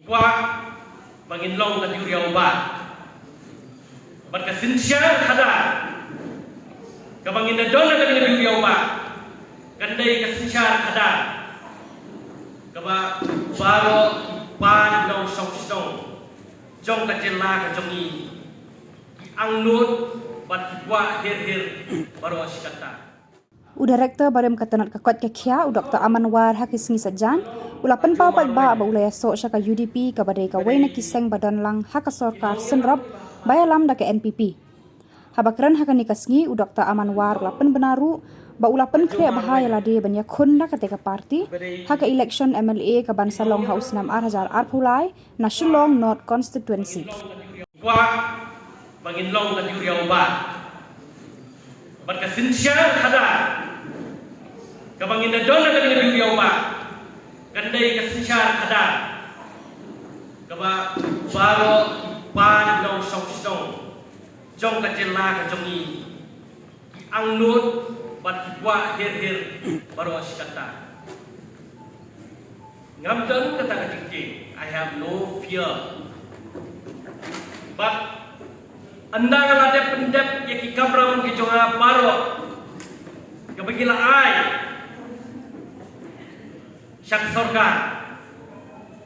qua bangin long ka diuriyaw ba bat ka sinsyar kada ka bangin na don ka diuriyaw ba kanday ka sinsyar kada ka ba baro pan long song stong jong ka jela ka jongi ang nut bat wa hir baro asikata Direktur Badan Ketenat Kekot Kekia, Dr. Amanwar Hakisngi Sajan, ulapan paupat ba ulaya sok syaka UDP kabadai kawai na kiseng badan lang haka sorkar senrap bayalam da ke NPP. Habakran haka nikasngi Dr. Amanwar ulapan benaru ba ulapan kriya bahaya lade banya kun da ketika parti haka election MLA ke Ban Salong Haus 6 Arhajar Arpulai na Shillong North Constituency. Wa bangin long ka diuriyaw ba bat ka sinsyar kada kabangin na doon na kami nabiyuyaw ba kanday kasinsyar kada kaba baro pan long song stong jong ka jela ka jongi ang nut bat wa hir baro asikata ngamdan kata kajing I have no fear but anda ngalade pendep yaki kabram ki jonga baro kabagila ay syak sorga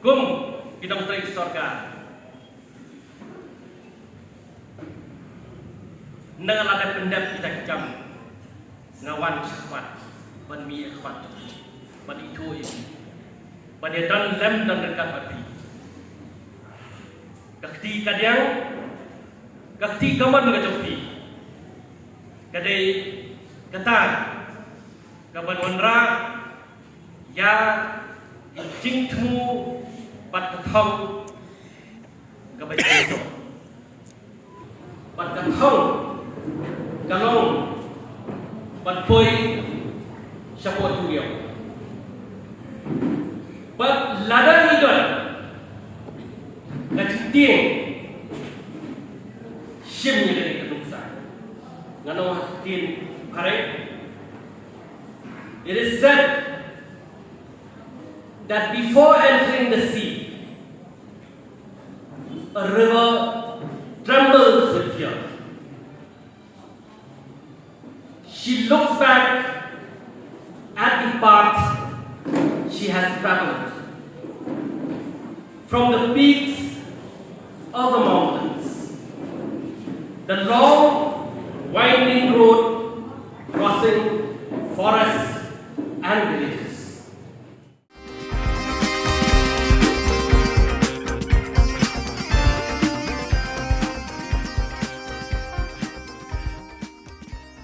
gum bidang trik sorga nang ada pendap kita jam ngawan sakwat ban mi akwat ban itu ini ban dan lem dan dekat hati kakti kadang kakti kaman ngajopi kadai kata kaban wanra ya jing tu bat thong ka ba jing bat thong kalong bat poi sapo tu yo bat lada ni don ka ting shim ni ka duksa ngano tin pare it is said that before entering the sea, a river trembles with fear. She looks back at the path she has traveled, from the peaks of the mountains, the long